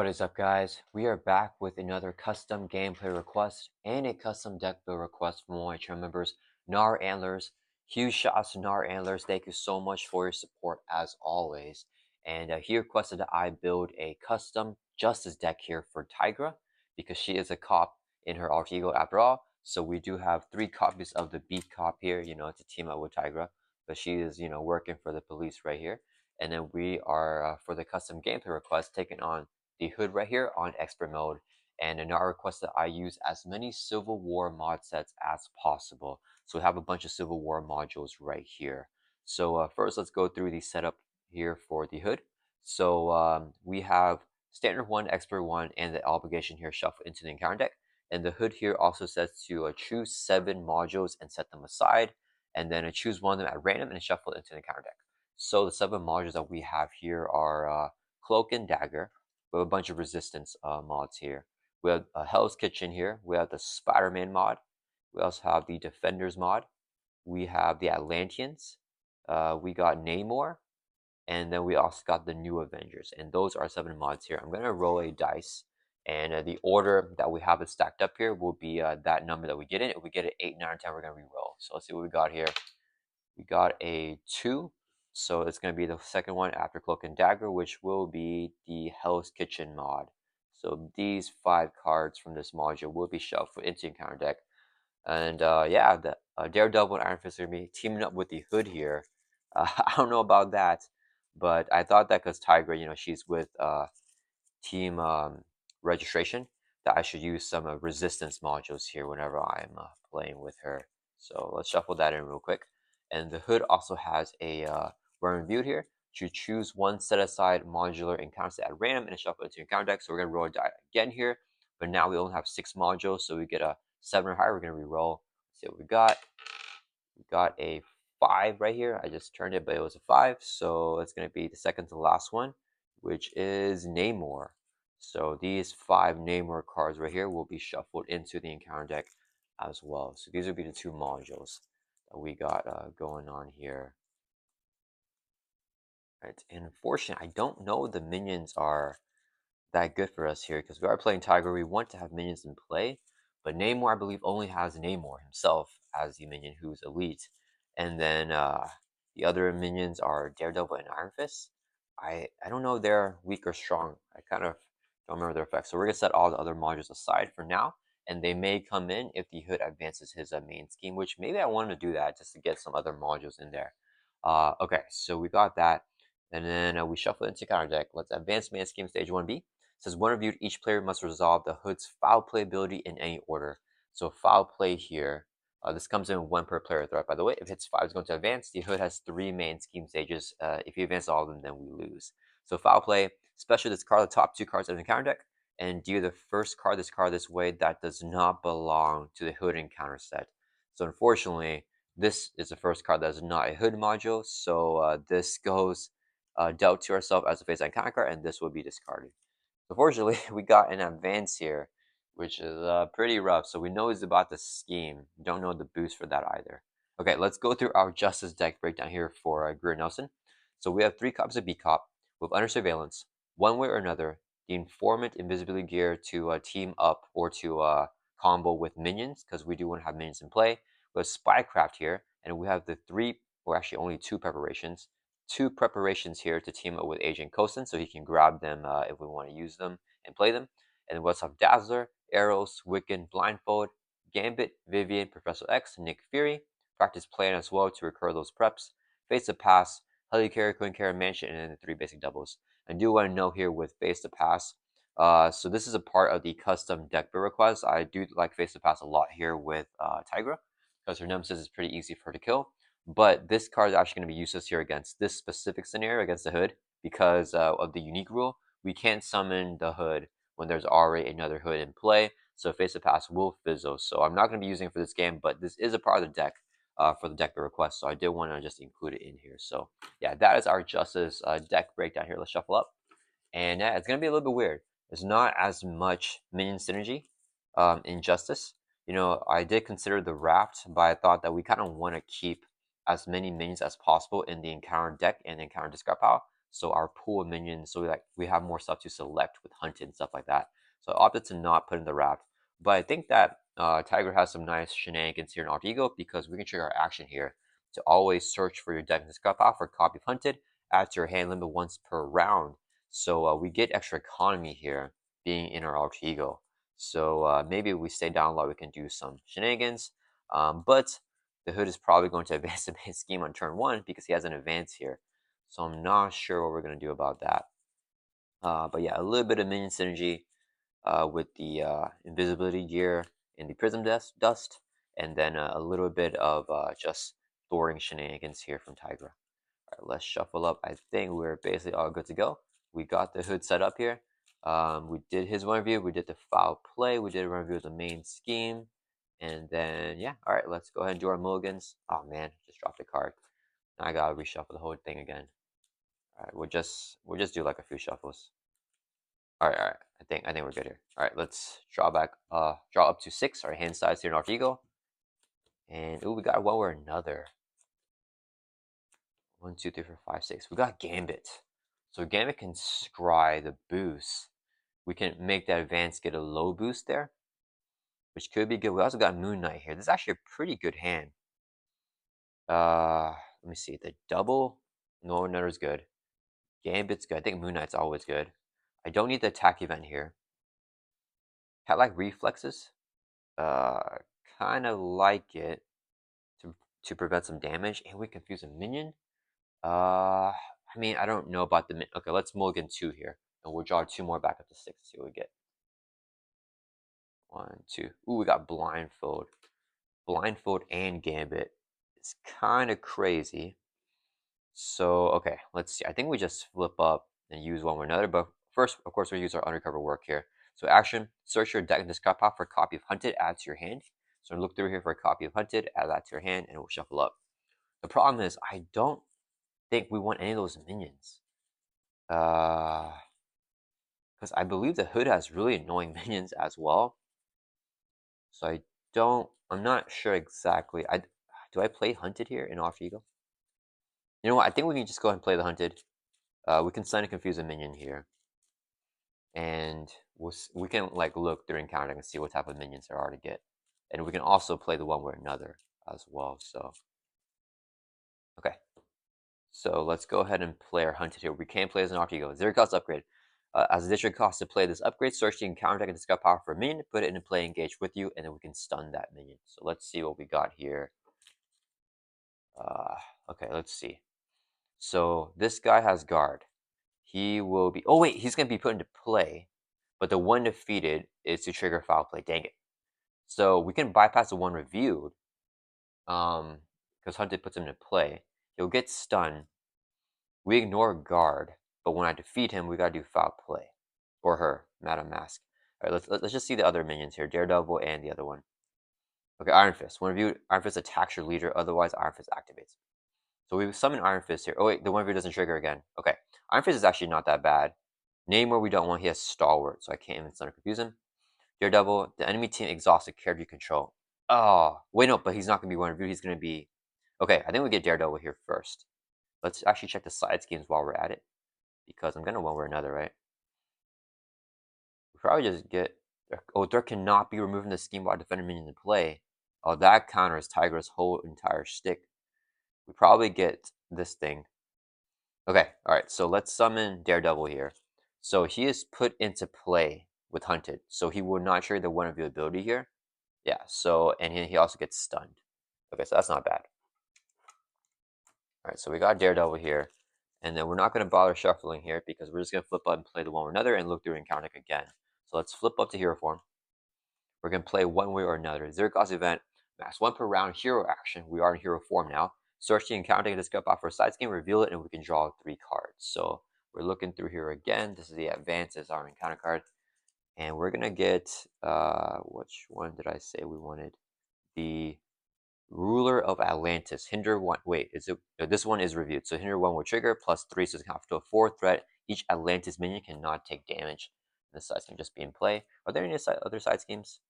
What is up, guys? We are back with another custom gameplay request and a custom deck build request from one of my channel members, Gnarlantlers. Huge shouts to Gnarlantlers. Thank you so much for your support as always. And he requested that I build a custom Justice deck here for Tigra because she is a cop in her alter ego after all. So we do have 3 copies of the beat cop here, to team up with Tigra. But she is, working for the police right here. And then we are, for the custom gameplay request, taking on the hood right here on expert mode, and another request that I use as many Civil War mod sets as possible. So we have a bunch of Civil War modules right here. So first let's go through the setup here for the hood. So we have standard 1, expert 1, and the obligation here shuffled into the encounter deck. And the hood here also says to choose 7 modules and set them aside, and then choose one of them at random and shuffle it into the encounter deck. So the 7 modules that we have here are Cloak and Dagger. We have a bunch of resistance mods here. We have Hell's Kitchen here. We have the Spider-Man mod. We also have the Defenders mod. We have the Atlanteans. We got Namor. And then we also got the New Avengers. And those are 7 mods here. I'm going to roll a dice. And the order that we have it stacked up here will be that number that we get in. If we get an 8, 9, or 10, we're going to re-roll. So let's see what we got here. We got a 2. So it's going to be the second one after Cloak and Dagger, which will be the Hell's Kitchen mod. So these 5 cards from this module will be shuffled into your encounter deck. And yeah, the Daredevil and Iron Fist are going to be teaming up with the Hood here. I don't know about that, but I thought that because Tigra, she's with team registration, that I should use some resistance modules here whenever I'm playing with her. So let's shuffle that in real quick. And the hood also has a run viewed here to choose one set aside modular encounter set at random and shuffle it to your encounter deck. So we're gonna roll a die again here, but now we only have 6 modules, so we get a 7 or higher. We're gonna re-roll. Let's see what we got. We got a 5 right here. I just turned it, but it was a 5, so it's gonna be the second to last one, which is Namor. So these 5 Namor cards right here will be shuffled into the encounter deck as well. So these would be the 2 modules that we got going on here. Right, and unfortunately, I don't know the minions are that good for us here because we are playing Tiger. We want to have minions in play, but Namor, I believe, only has Namor himself as the minion who's elite, and then the other minions are Daredevil and Iron Fist. I don't know if they're weak or strong. I kind of don't remember their effects. So we're gonna set all the other modules aside for now, and they may come in if the hood advances his main scheme, which maybe I wanted to do that just to get some other modules in there. Okay, so we got that. And then we shuffle into counter deck. Let's advance main scheme stage 1B. It says when reviewed, each player must resolve the hood's foul play ability in any order. So foul play here, this comes in 1 per player threat, by the way. If it's 5, it's going to advance. The hood has 3 main scheme stages. If you advance all of them, then we lose. So foul play, special discard the top 2 cards of the counter deck and deal the first card this way that does not belong to the hood encounter set. So unfortunately, this is the first card that is not a hood module. So this goes dealt to ourselves as a face encounter card, and this will be discarded. Unfortunately, we got an advance here, which is pretty rough. So we know he's about to scheme. Don't know the boost for that either. Okay, let's go through our Justice deck breakdown here for Greer Nelson. So we have 3 copies of B-Cop with Under Surveillance. One way or another, the Informant Invisibility Gear to team up or to combo with minions, because we do want to have minions in play. We have Spycraft here, and we have the 3, or actually only 2 preparations. 2 preparations here to team up with Agent Coulson, so he can grab them if we want to use them and play them. And then we also have Dazzler, Arrows, Wiccan, Blindfold, Gambit, Vivian, Professor X, Nick Fury. Practice plan as well to recur those preps. Face the Pass, Helicarrier, Queen Carrier, Mansion, and then the 3 basic doubles. I do want to know here with Face the Pass. So this is a part of the custom deck build request. I do like Face the Pass a lot here with Tigra because her nemesis is pretty easy for her to kill. But this card is actually going to be useless here against this specific scenario, against the hood, because of the unique rule. We can't summon the hood when there's already another hood in play, so Face the Pass will fizzle. So I'm not going to be using it for this game, but this is a part of the deck for the deck request, so I did want to just include it in here. So yeah, that is our Justice deck breakdown here. Let's shuffle up. And yeah, it's going to be a little bit weird. There's not as much minion synergy in Justice. I did consider the Raft, but I thought that we kind of want to keep as many minions as possible in the encounter deck and encounter discard pile. so our pool of minions, so we have more stuff to select with hunted and stuff like that. So I opted to not put in the raft. But I think that Tiger has some nice shenanigans here in Alter Ego, because we can trigger our action here to always search for your deck in the discard pile for a copy of hunted, add to your hand limit once per round. So we get extra economy here being in our Alter Ego. So maybe if we stay down low, we can do some shenanigans. But the Hood is probably going to advance the base scheme on turn 1 because he has an advance here. So I'm not sure what we're going to do about that. But yeah, a little bit of minion synergy with the invisibility gear and the prism dust, and then a little bit of just thwarting shenanigans here from Tigra. All right, let's shuffle up. I think we're basically all good to go. We got the Hood set up here. We did his one review. We did the foul play. We did a review of the main scheme. And then, yeah, all right, let's go ahead and do our mulligans. Oh, man, just dropped a card. Now I gotta reshuffle the whole thing again. All right, we'll just do like a few shuffles. All right. I think we're good here. All right, let's draw back. Draw up to 6. Our hand size here in Alter Ego. And ooh, we got one or another. 1, 2, 3, 4, 5, 6. We got Gambit. So Gambit can scry the boost. We can make that advance get a low boost there, which could be good. We also got Moon Knight here. This is actually a pretty good hand. Let me see. The double, no, another is good. Gambit's good. I think Moon Knight's always good. I don't need the attack event here. Cat like reflexes. Kind of like it to prevent some damage, and we confuse a minion. I mean, I don't know about the min. Okay, let's mulligan 2 here, and we'll draw 2 more back up to 6. See what we get. 1, 2. Ooh, we got blindfold. Blindfold and gambit. It's kind of crazy. So okay, let's see. I think we just flip up and use one or another. But first, of course, we use our undercover work here. So action: search your deck in this card pile for a copy of Hunted. Add to your hand. So look through here for a copy of Hunted. Add that to your hand, and we'll shuffle up. The problem is, I don't think we want any of those minions. Because I believe the Hood has really annoying minions as well. So I'm not sure exactly. Do I play Hunted here in Alter Ego? You know what? I think we can just go ahead and play the Hunted. We can sign a confuse a minion here, and we can like look during counting and see what type of minions there are to get, and we can also play the one way or another as well. So okay, so let's go ahead and play our Hunted here. We can play as an Alter Ego. 0 cost upgrade. As additional cost to play this upgrade, search the encounter deck and discard power for a minion, put it into play, engage with you, and then we can stun that minion. So let's see what we got here. Okay, let's see. So this guy has guard. He will be. Oh wait, he's gonna be put into play, but the one defeated is to trigger foul play. Dang it! So we can bypass the one reviewed, because Hunted puts him into play. He'll get stunned. We ignore guard, but when I defeat him, we gotta do foul play, or her, Madam Mask. All right, let's just see the other minions here: Daredevil and the other one. Okay, Iron Fist. When reviewed, Iron Fist attacks your leader. Otherwise, Iron Fist activates. So we summon Iron Fist here. Oh wait, the one review doesn't trigger again. Okay, Iron Fist is actually not that bad. Name where we don't want. He has Stalwart, so I can't even stun or confuse him. Daredevil. The enemy team exhausts a character you control. Oh wait, no, but he's not gonna be one review. He's gonna be. Okay, I think we get Daredevil here first. Let's actually check the side schemes while we're at it, because I'm gonna one way or another, right? We probably just get. Oh, there cannot be removing the scheme while defender minion in play. Oh, that counters Tigra's whole entire stick. We probably get this thing. Okay, alright, so let's summon Daredevil here. So he is put into play with Hunted, so he will not trigger the one review ability here. Yeah, so, and he also gets stunned. Okay, so that's not bad. Alright, so we got Daredevil here, and then we're not going to bother shuffling here because we're just going to flip up and play the one or another and look through encounter deck again. So let's flip up to hero form. We're going to play one way or another. 0 cost event, max 1 per round hero action. We are in hero form now. Search the encounter deck and discard pile for a side scheme, reveal it, and we can draw 3 cards. So we're looking through here again. This is the advances, our encounter card. And we're going to get, which one did I say we wanted? The Ruler of Atlantis. Hinder 1. Wait, is it? No, this one is reviewed. So Hinder 1 will trigger, plus 3, so it's going to have to a 4 threat. Each Atlantis minion cannot take damage. This side scheme just be in play. Are there any other side schemes?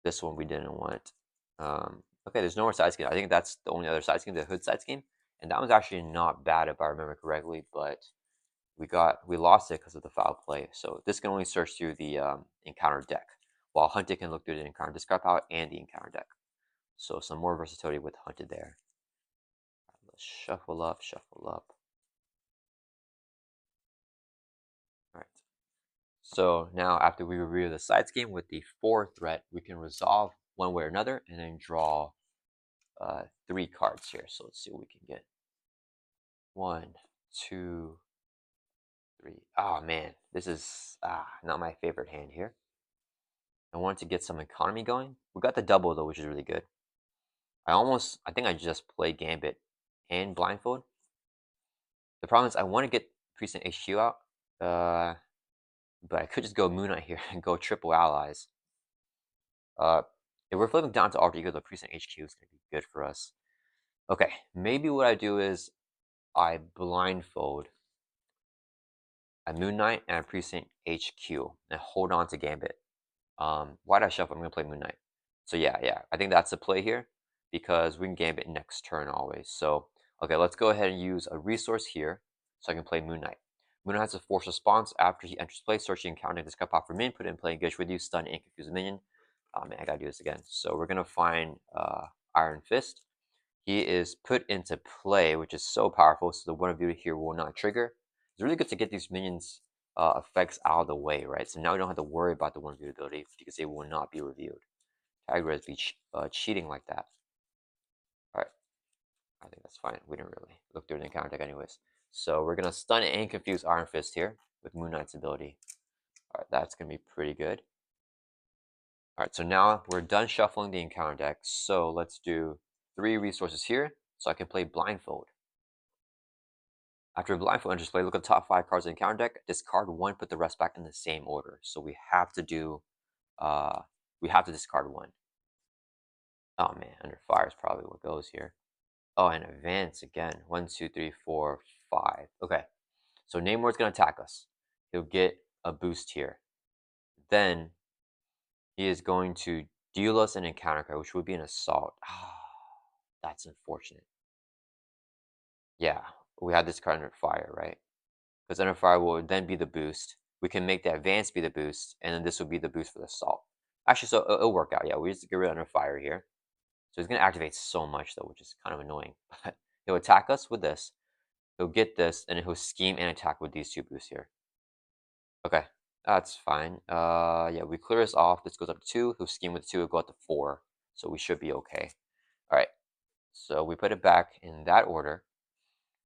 This one we didn't want. Okay, there's no more side scheme. I think that's the only other side scheme, the Hood side scheme. And that was actually not bad if I remember correctly, but we lost it because of the foul play. So this can only search through the encounter deck, while hunted can look through the encounter discard pile and the encounter deck. So some more versatility with hunted there. Right, let's shuffle up, shuffle up. All right. So now after we review the side scheme with the 4 threat, we can resolve one way or another and then draw 3 cards here. So let's see what we can get. 1, 2, 3. Oh man, this is not my favorite hand here. I wanted to get some economy going. We got the double though, which is really good. I think I just play Gambit and Blindfold. The problem is I want to get Priest and HQ out, but I could just go Moon Knight here and go triple allies. If we're flipping down to alter ego, the Priest and HQ is going to be good for us. Okay, maybe what I do is I blindfold a Moon Knight and a Precinct HQ and hold on to Gambit. Why did I shuffle? I'm gonna play Moon Knight. So yeah, I think that's the play here because we can Gambit next turn always. So okay, let's go ahead and use a resource here so I can play Moon Knight. Moon Knight has a force response after he enters play, searching and counting this cup off for minion, put it in play, engage with you, stun and confuse a minion. Oh man, I gotta do this again. So we're gonna find Iron Fist. He is put into play, which is so powerful, so the one of you here will not trigger. It's really good to get these minions effects out of the way, right? So now we don't have to worry about the one view ability because they will not be reviewed. Tigra is cheating like that. All right, I think that's fine. We didn't really look through the encounter deck anyways. So we're gonna stun and confuse Iron Fist here with Moon Knight's ability. All right, that's gonna be pretty good. All right, so now we're done shuffling the encounter deck. So let's do 3 resources here so I can play Blindfold. After Blindfold enters play, look at the top 5 cards in the encounter deck, discard 1, put the rest back in the same order. So we have to do, we have to discard 1. Oh man, under fire is probably what goes here. Oh, and advance again. 1, 2, 3, 4, 5. Okay, so Namor's gonna attack us. He'll get a boost here. Then he is going to deal us an encounter card, which would be an assault. Ah, that's unfortunate. Yeah, we had this card under fire, right? Because under fire will then be the boost. We can make the advance be the boost, and then this will be the boost for the assault. Actually, so it'll work out. Yeah, we just get rid of under fire here. So he's gonna activate so much though, which is kind of annoying. But he'll attack us with this. He'll get this, and then he'll scheme and attack with these 2 boosts here. Okay, that's fine. Yeah, we clear this off. This goes up to 2. He'll scheme with 2. It'll go up to 4. So we should be okay. All right. So we put it back in that order.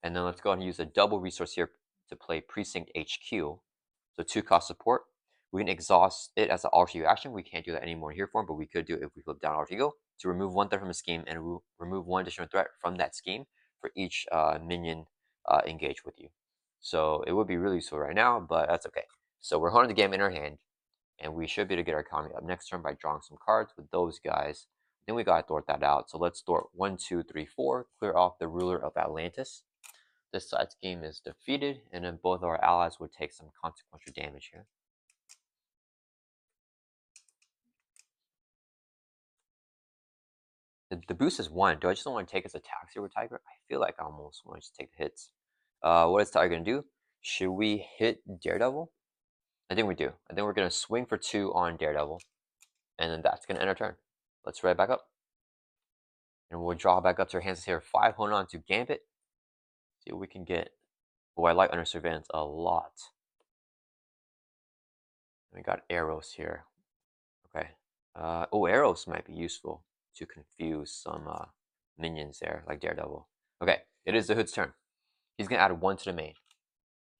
And then let's go ahead and use a double resource here to play Precinct HQ. So 2 cost support. We can exhaust it as an alter ego action. We can't do that anymore in here form, but we could do it if we flip down alter ego to remove 1 threat from a scheme and remove 1 additional threat from that scheme for each minion engaged with you. So it would be really useful right now, but that's okay. So we're holding the game in our hand, and we should be able to get our economy up next turn by drawing some cards with those guys. Then we gotta thwart that out. So let's thwart 1, 2, 3, 4. Clear off the ruler of Atlantis. This side scheme is defeated, and then both our allies would take some consequential damage here. The boost is 1. Do I just don't want to take his attacks here with Tiger? I feel like I almost want to just take the hits. What is Tiger going to do? Should we hit Daredevil? I think we do. I think we're going to swing for 2 on Daredevil, and then that's going to end our turn. Let's right back up. And we'll draw back up to our hands here. 5, hold on to Gambit. See what we can get. Oh, I like Under Surveillance a lot. We got arrows here. Okay. Oh, arrows might be useful to confuse some minions there, like Daredevil. Okay, it is the Hood's turn. He's going to add 1 to the main.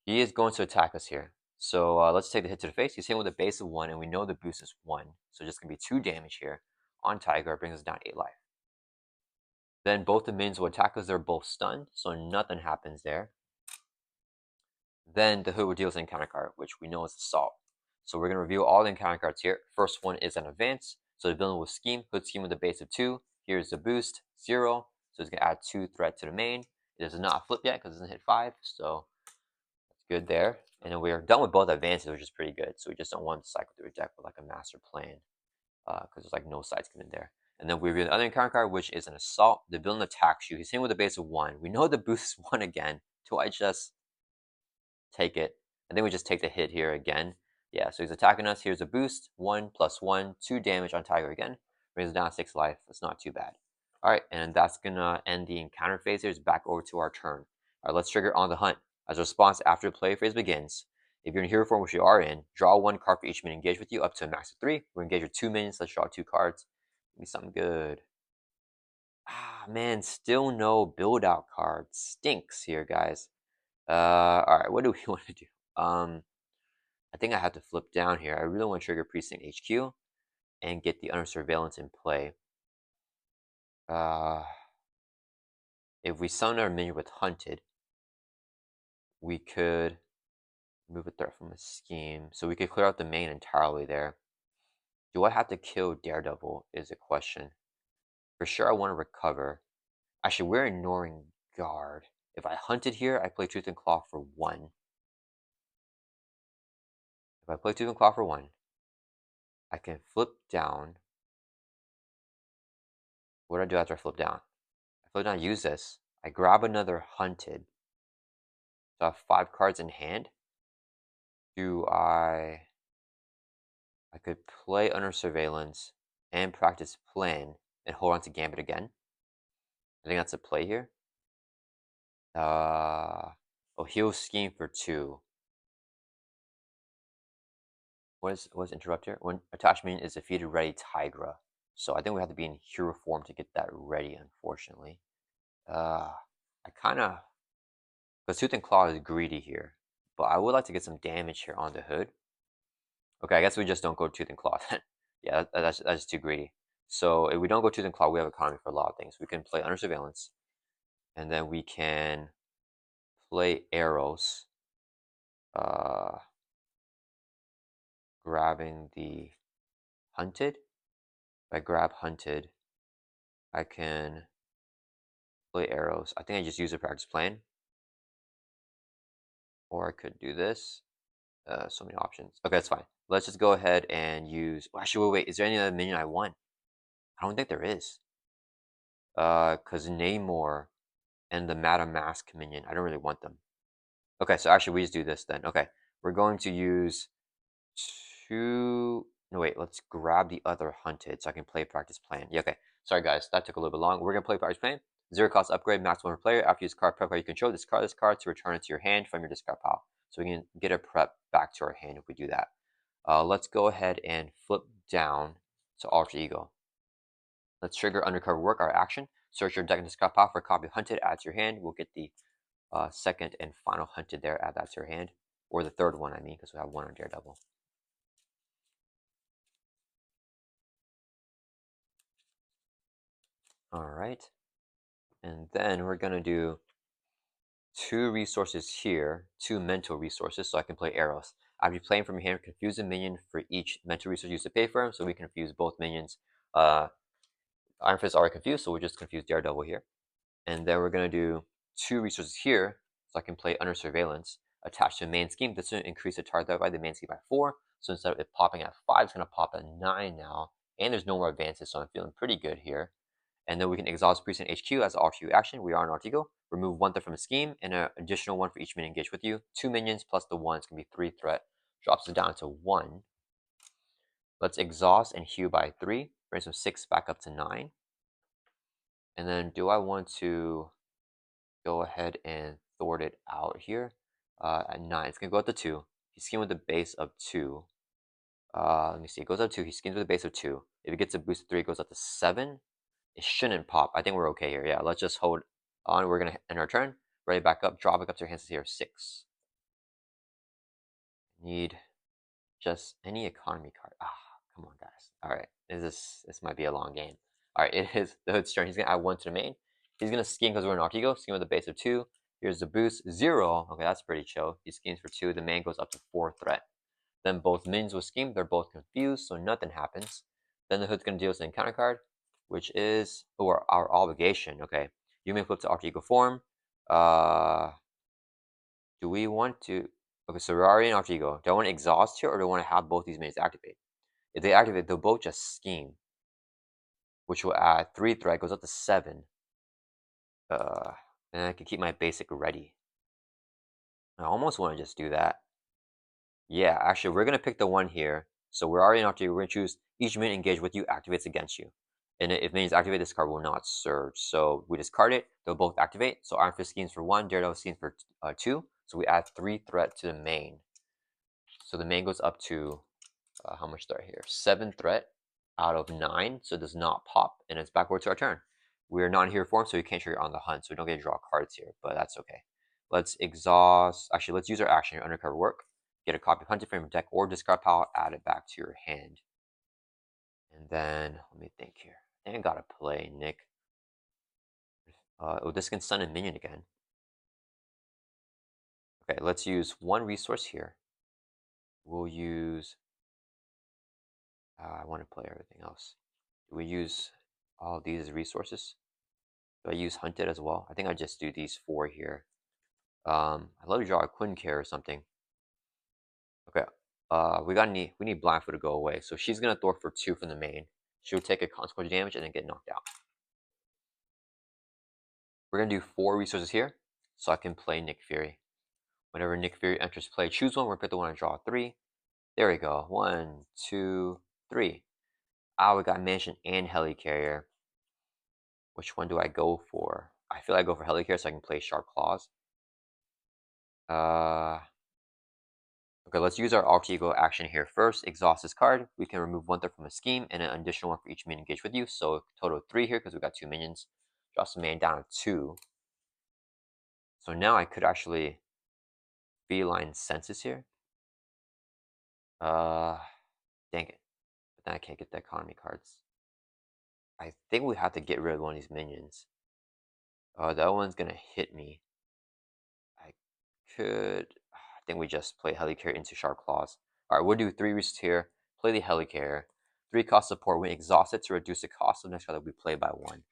He is going to attack us here. So let's take the hit to the face. He's hitting with a base of 1, and we know the boost is 1. So just going to be 2 damage here on Tiger. Brings us down 8 life. Then both the minions will attack us. They're both stunned, so nothing happens there. Then the Hood will deal us an encounter card, which we know is Assault. So we're going to review all the encounter cards here. First one is an advance. So the villain will scheme. Hood scheme with a base of 2. Here's the boost, 0. So it's going to add 2 threat to the main. It does not flip yet because it doesn't hit 5. So that's good there. And then we are done with both advances, which is pretty good. So we just don't want to cycle through a deck with like a master plan because there's like no side scheme in there. And then we reveal the other encounter card, which is an assault. The villain attacks you. He's hitting with a base of 1. We know the boost is 1 again. Do I just take it? I think we just take the hit here again. Yeah, so he's attacking us. Here's a boost. 1 + 1, 2 damage on Tigra again. Brings us down 6 life. That's not too bad. Alright, and that's gonna end the encounter phase here. It's back over to our turn. Alright, let's trigger On the Hunt. As a response after the play phase begins, if you're in hero form, which you are in, draw 1 card for each minion engaged with you up to a max of 3. We'll engage with 2 minions. Let's draw 2 cards. Give me something good. Ah, man, still no build out card. Stinks here, guys. Alright, what do we want to do? I think I have to flip down here. I really want to trigger Precinct HQ and get the Under Surveillance in play. If we summon our minion with Hunted, we could move a threat from a scheme. So we could clear out the main entirely there. Do I have to kill Daredevil is a question. For sure, I want to recover. Actually, we're ignoring Guard. If I Hunted here, I play Tooth and Claw for 1. If I play Tooth and Claw for 1, I can flip down. What do I do after I flip down? I flip down, use this. I grab another Hunted. So I have 5 cards in hand. I could play Under Surveillance and practice Plan and hold on to Gambit again. I think that's a play here. Oh, heal Scheme for 2. What is interrupt here? When attachment is defeated, ready Tigra. So I think we have to be in hero form to get that ready, unfortunately. I kind of... Because Tooth and Claw is greedy here. But I would like to get some damage here on the hood. Okay, I guess we just don't go Tooth and Claw then. Yeah, that's too greedy. So if we don't go Tooth and Claw, we have economy for a lot of things. We can play Under Surveillance. And then we can play Arrows. Grabbing the Hunted. If I grab Hunted, I can play Arrows. I think I just use a practice plan. Or I could do this. So many options. Okay, that's fine. Let's just go ahead and use... Oh, actually, wait. Is there any other minion I want? I don't think there is. Because Namor and the Madame Mask minion, I don't really want them. Okay, so actually, we just do this then. Okay, we're going to use 2... No, wait. Let's grab the other Hunted so I can play practice plan. Yeah, okay. Sorry, guys. That took a little bit long. We're going to play practice plan. 0 cost upgrade, max 1 per player. After you use card prep card you control, discard this card to return it to your hand from your discard pile. So we can get a prep back to our hand if we do that. Let's go ahead and flip down to Alter Ego. Let's trigger Undercover Work, our action. Search your deck and discard pile for a copy of Hunted, add to your hand. We'll get the second and final Hunted there, add that to your hand. Or the third one, I mean, because we have 1 on Daredevil. Alright. And then we're going to do 2 resources here, 2 mental resources, so I can play Arrows. After playing from your hand, confuse a minion for each mental resource used to pay for him, so we can confuse both minions. Iron Fist is already confused, so we'll just confuse Daredevil here. And then we're going to do 2 resources here, so I can play Under Surveillance. Attached to the main scheme, this will increase the target by the main scheme by 4. So instead of it popping at 5, it's going to pop at 9 now. And there's no more advances, so I'm feeling pretty good here. And then we can exhaust Precinct HQ as an RTU action. We are an Artigo. Remove 1 threat from a scheme and an additional 1 for each minion engaged with you. 2 minions plus the 1 is going to be 3 threat. Drops it down to 1. Let's exhaust and heal by 3. Brings from 6 back up to 9. And then do I want to go ahead and thwart it out here? At 9, it's going to go up to 2. He's schemed with a base of 2. Let me see. It goes up to 2. He schemes with a base of 2. If it gets a boost of 3, it goes up to 7. It shouldn't pop. I think we're okay here. Yeah, let's just hold on. We're going to end our turn. Ready back up. Draw back up to your hands here. 6. Need just any economy card. Come on, guys. All right. This might be a long game. All right, it is the Hood's turn. He's going to add 1 to the main. He's going to scheme because we're an Artigo. Scheme with a base of 2. Here's the boost. 0. Okay, that's pretty chill. He schemes for 2. The main goes up to 4 threat. Then both minions will scheme. They're both confused, so nothing happens. Then the Hood's going to deal us an encounter card, which is our obligation. Okay, you may flip to Alter Ego form. Do we want to? Okay, so we're already in Alter Ego. Do I want to exhaust here, or do I want to have both these minions activate? If they activate, they'll both just scheme. which will add 3 threat, goes up to 7. And I can keep my basic ready. I almost want to just do that. Yeah, actually, we're going to pick the one here. So we're already in after we're going to choose each minion engaged with you activates against you. And if minions activate, this card will not surge. So we discard it. They'll both activate. So Iron Fist schemes for 1, Daredevil schemes for 2. So we add 3 threat to the main. So the main goes up to, how much threat here? 7 threat out of 9. So it does not pop. And it's backward to our turn. We're not in hero form, so we can't trigger on the hunt. So we don't get to draw cards here, but that's okay. Let's exhaust. Actually, let's use our action here, undercover work. Get a copy of Hunted from your deck or discard pile, add it back to your hand. And then, let me think here. And gotta play Nick. Oh, this can stun a minion again. Okay, let's use one resource here. We'll use. I want to play everything else. Do we use all of these as resources? Do I use Hunted as well? I think I just do these 4 here. I'd love to draw a Quinn Care or something. Okay. We need Blindfoot to go away. So she's gonna thwart for 2 from the main. She'll take a consequence damage and then get knocked out. We're gonna do 4 resources here, so I can play Nick Fury. Whenever Nick Fury enters play, choose one. We're gonna pick the one and draw 3. There we go. 1, 2, 3. Ah, we got Mansion and Helicarrier. Which one do I go for? I feel I go for Helicarrier so I can play Sharp Claws. Okay, let's use our alter ego action here first. Exhaust this card. We can remove 1 threat from a scheme and an additional 1 for each minion engaged with you. So total of 3 here because we got 2 minions. Drop some man down to 2. So now I could actually feline senses here. Dang it. But then I can't get the economy cards. I think we have to get rid of one of these minions. That one's gonna hit me. I could. I think we just play Helicarrier into Sharp Claws. Alright, we'll do 3 resources here. Play the Helicarrier. 3 cost support when exhausted to reduce the cost of the next card that we play by 1.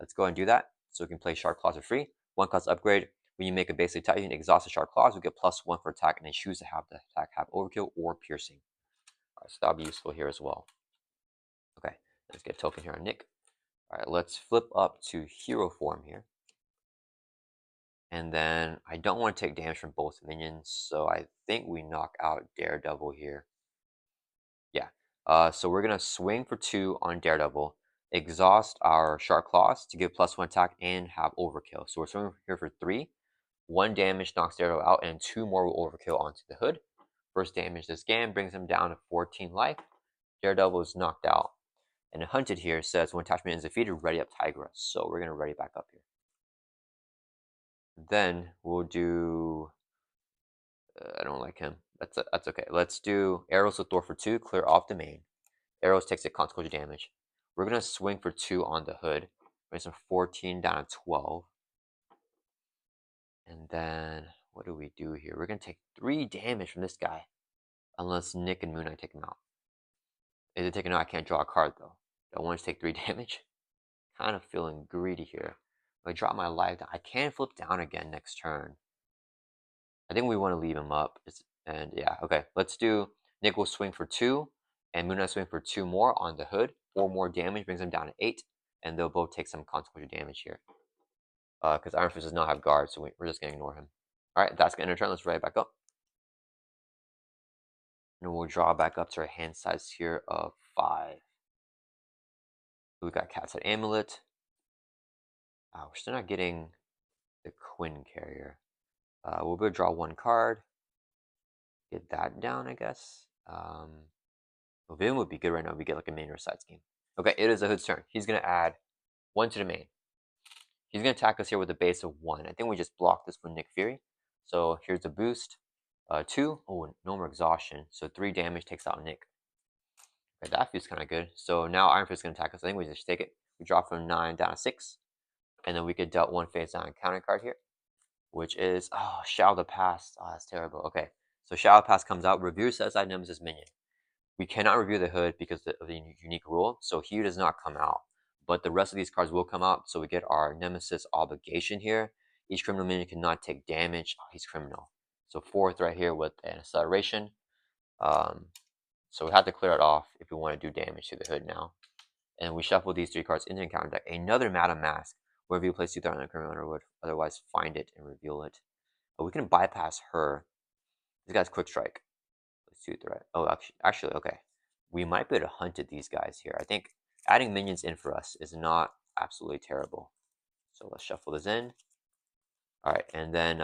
Let's go and do that. So we can play Sharp Claws for free. 1 cost upgrade. When you make a basic attack, you can exhaust the Sharp Claws. We get +1 for attack and then choose to have the attack have overkill or piercing. Alright, so that'll be useful here as well. Okay, let's get a token here on Nick. Alright, let's flip up to hero form here. And then I don't want to take damage from both minions, so I think we knock out Daredevil here. Yeah. So we're gonna swing for 2 on Daredevil, exhaust our Sharp Claws to give +1 attack and have overkill. So we're swinging here for 3. 1 damage knocks Daredevil out, and 2 more will overkill onto the hood. First damage this game brings him down to 14 life. Daredevil is knocked out. And Hunted here says when attachment is defeated, ready up Tigra. So we're gonna ready back up here. Then we'll do. I don't like him. That's okay. Let's do arrows with Thor for 2. Clear off the main. Arrows takes a consequential damage. We're gonna swing for 2 on the hood. Raise from 14 down to 12. And then what do we do here? We're gonna take 3 damage from this guy, unless Nick and Moon Knight take him out. If they take him out, I can't draw a card though. I want to take 3 damage. Kind of feeling greedy here. If I drop my life down, I can flip down again next turn. I think we want to leave him up. And yeah, okay. Let's do Nick will swing for 2, and Moon Knight swing for 2 more on the hood. 4 more damage brings him down to 8, and they'll both take some consequential damage here. Because Iron Fist does not have guard, so we're just gonna ignore him. All right, that's gonna end our turn. Let's write it back up, and we'll draw back up to our hand size here of 5. We got Cat's Head Amulet. We're still not getting the Quinn Carrier. We'll be able to draw 1 card. Get that down, I guess. Well, Vim would be good right now. We get like a main or side scheme. Okay, it is a Hood's turn. He's gonna add 1 to the main. He's gonna attack us here with a base of 1. I think we just blocked this for Nick Fury. So here's the boost. 2. Oh, no more exhaustion. So 3 damage takes out Nick. Okay, that feels kind of good. So now Iron Fist is gonna attack us. I think we just take it. We drop from 9 down to 6, and then we could dealt 1 face down counter card here, which is Shadow the Past. Oh, that's terrible. Okay, so Shadow Past comes out. Review set aside Nemesis minion. We cannot review the hood because of the unique rule, so he does not come out. But the rest of these cards will come out, so we get our Nemesis obligation here. Each criminal minion cannot take damage. Oh, he's criminal. So 4th right here with an acceleration. So we have to clear it off if we want to do damage to the hood now. And we shuffle these 3 cards into the encounter deck. Another Madam Mask. Wherever you place 2 threat on a criminal would otherwise find it and reveal it. But we can bypass her. This guy's quick strike. Let's 2 threat. Oh, actually, okay. We might be able to hunt at these guys here. I think adding minions in for us is not absolutely terrible. So let's shuffle this in. All right, and then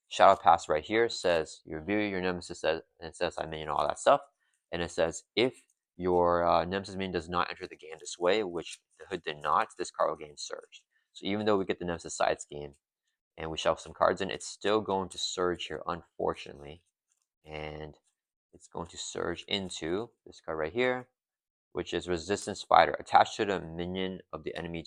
Shadow Pass right here says you review your Nemesis, says, and it says I minion all that stuff. And it says if your Nemesis minion does not enter the game this way, which the Hood did not, this card will gain Surge. So even though we get the Nemesis side scheme and we shuffle some cards in, it's still going to Surge here, unfortunately. And it's going to Surge into this card right here, which is Resistance Fighter. Attached to the minion of the enemy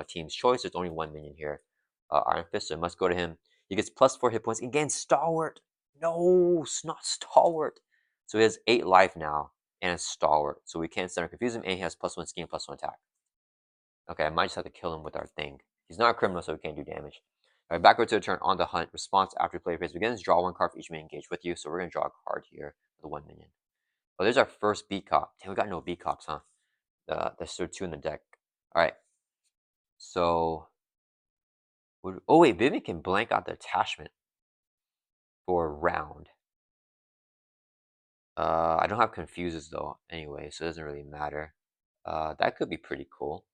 team's choice. There's only 1 minion here. Iron Fist, so it must go to him. He gets +4 hit points. Again, Stalwart. No, it's not Stalwart. So he has 8 life now, and it's Stalwart. So we can't center confuse him, and he has +1 scheme, +1 attack. Okay, I might just have to kill him with our thing. He's not a criminal, so he can't do damage. All right, backward to the turn on the hunt. Response after play phase begins. Draw 1 card for each minion engaged with you. So we're going to draw a card here for the 1 minion. Oh, there's our first B cop. Damn, we got no B cops, huh? There's 2 in the deck. All right. So, oh wait, Vivian can blank out the attachment for a round. I don't have confuses though, anyway, so it doesn't really matter. That could be pretty cool.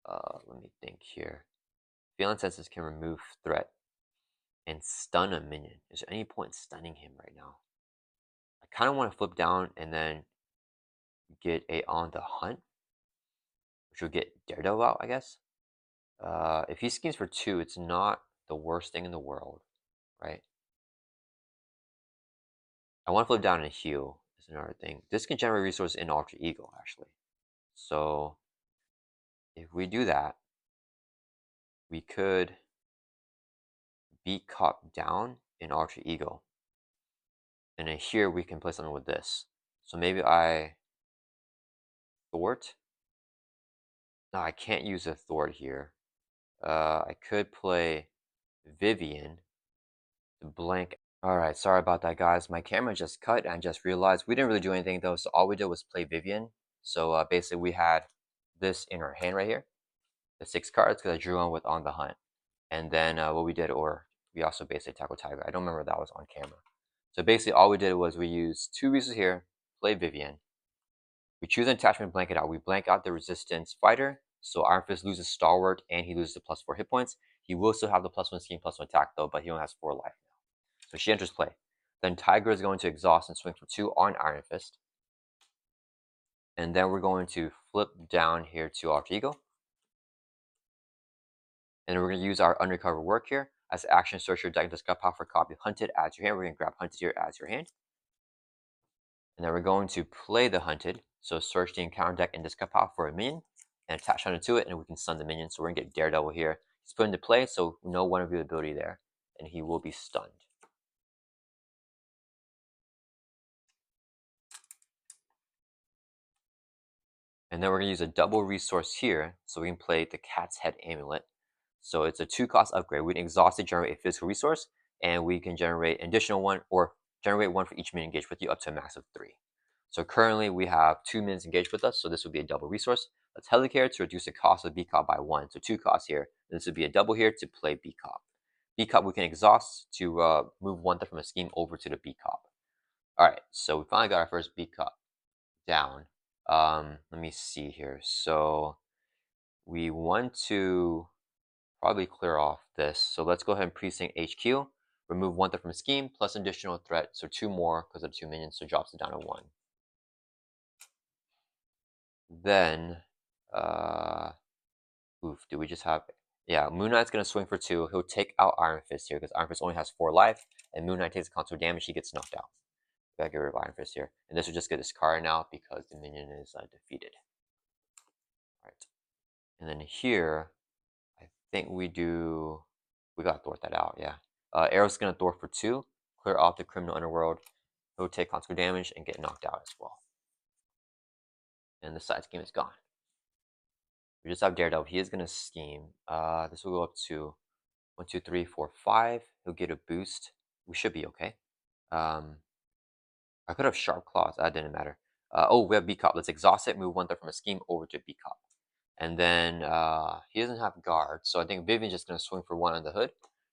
Let me think here. Feeling senses can remove threat and stun a minion. Is there any point in stunning him right now? I kind of want to flip down and then get a on the hunt, which will get Daredevil out, I guess. If he schemes for 2, it's not the worst thing in the world, right? I want to flip down and heal is another thing. This can generate resources in Alter Ego, actually. So if we do that, we could beat Cop down in Alter Ego. And then here we can play something with this. So maybe I thwart. No, I can't use a thwart here. I could play Vivian to blank. Alright, sorry about that, guys. My camera just cut and I just realized we didn't really do anything though. So all we did was play Vivian. So basically we had this in our hand right here. The 6 cards because I drew on with On the Hunt. And then what we did, or we also basically tackled Tigra. I don't remember if that was on camera. So basically all we did was we used 2 resources here, play Vivian. We choose an attachment, blank it out. We blank out the Resistance Fighter. So Iron Fist loses Stalwart and he loses the +4 hit points. He will still have the +1 scheme, +1 attack though, but he only has 4 life now. So she enters play. Then Tigra is going to exhaust and swing for 2 on Iron Fist. And then we're going to flip down here to Alter Ego. And we're going to use our undercover work here. As action, search your deck, discard power for copy Hunted, add to your hand. We're going to grab Hunted here, add to your hand. And then we're going to play the Hunted. So search the encounter deck and discard power for a minion. And attach Hunted to it, and we can stun the minion. So we're going to get Daredevil here. He's put into play, so no one review ability there. And he will be stunned. And then we're going to use a double resource here. So we can play the Cat's Head Amulet. So it's a 2-cost upgrade. We can exhaust it, generate a physical resource, and we can generate an additional 1, or generate 1 for each minion engaged with you up to a max of 3. So currently we have 2 minions engaged with us, so this would be a double resource. Let's Helicare to reduce the cost of B-Cop by 1. So 2 costs here. And this would be a double here to play B-Cop. B-Cop we can exhaust to move 1 from a scheme over to the B-Cop. Alright, so we finally got our first B-Cop down. Let me see here. So we want to probably clear off this. So let's go ahead and precinct HQ. Remove 1 from a scheme plus additional threat. So 2 more because of 2 minions. So drops it down to 1. Then, do we just have... Yeah, Moon Knight's going to swing for 2. He'll take out Iron Fist here because Iron Fist only has 4 life. And Moon Knight takes console damage. He gets knocked out. Gotta get rid of Iron Fist here. And this will just get discarded now because the minion is defeated. Alright. And then here, I think we do... We gotta thwart that out, yeah. Arrow's gonna thwart for 2. Clear off the Criminal Underworld. He'll take consequential damage and get knocked out as well. And the side scheme is gone. We just have Daredevil. He is gonna scheme. This will go up to 1, 2, 3, 4, 5. He'll get a boost. We should be okay. I could have Sharp Claws. That didn't matter. Oh, we have B cop. Let's exhaust it. Move one threat from a scheme over to B cop. And then he doesn't have guard, so I think Vivian's just gonna swing for one on the hood.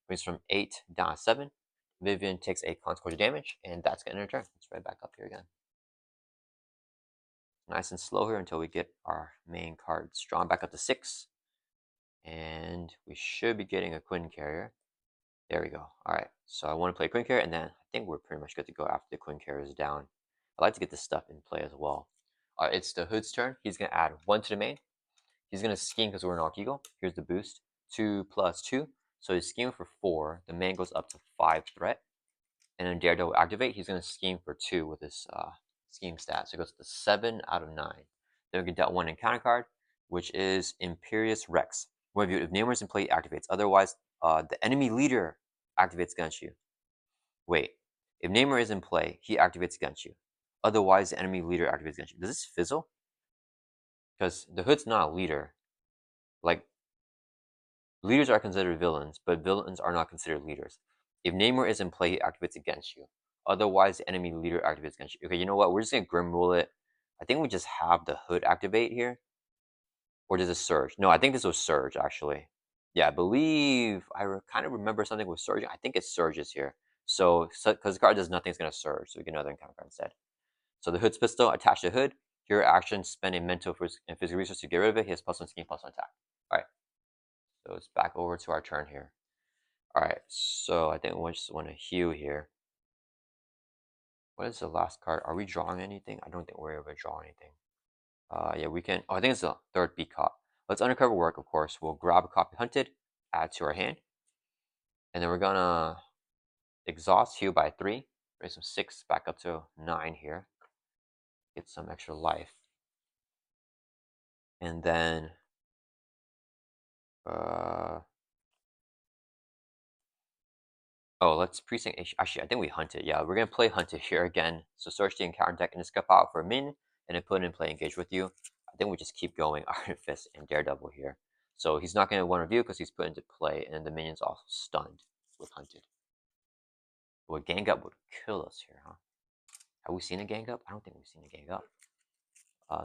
Brings from 8 down to 7. Vivian takes a consequential damage, and that's gonna end her turn. Let's right back up here again. Nice and slow here until we get our main cards drawn back up to 6. And we should be getting a Quinn carrier. There we go. All right, so I want to play Quinn carrier, and then I think we're pretty much good to go after the Quinn carrier is down. I like to get this stuff in play as well. All right, it's the Hood's turn. He's gonna add 1 to the main. He's gonna scheme because we're an Arc Eagle. Here's the boost. 2 plus 2. So he's scheming for 4. The main goes up to 5 threat. And then Daredevil will activate. He's gonna scheme for 2 with his scheme stat. So it goes to 7 out of 9. Then we get that 1 encounter card, which is Imperious Rex. When viewed, if Namor is in play, it activates. Otherwise, the enemy leader activates against you. Wait, if Namor is in play, he activates against you. Otherwise, the enemy leader activates against you. Does this fizzle? Because the Hood's not a leader. Like, leaders are considered villains, but villains are not considered leaders. If Namor is in play, he activates against you. Otherwise, the enemy leader activates against you. Okay, you know what? We're just going to Grim Rule it. I think we just have the Hood activate here. Or does it Surge? No, I think this was Surge, actually. Yeah, I believe... kind of remember something with Surge. I think it Surges here. So, because the card does nothing, it's going to Surge. So we get another encounter card instead. So the Hood's pistol, attach the Hood. Your action, spend a mental and physical resource to get rid of it. He has +1 scheme, +1 attack. Alright. So it's back over to our turn here. Alright, so I think we just want to heal here. What is the last card? Are we drawing anything? I don't think we're able to draw anything. Yeah, we can. Oh, I think it's the third B cop. Let's undercover work, of course. We'll grab a copy hunted, add to our hand. And then we're gonna exhaust heal by 3. Raise some 6 back up to 9 here. Get some extra life. And then oh, let's precinct H. Actually, I think we hunted. Yeah, we're gonna play hunted here again. So search the encounter deck and escape out for a min, and then put it in play engage with you. I think we just keep going Iron Fist and Daredevil here. So he's not gonna want review because he's put into play, and the minion's also stunned with hunted. Well, gang up would kill us here, huh? Have we seen a gang up? I don't think we've seen a gang up.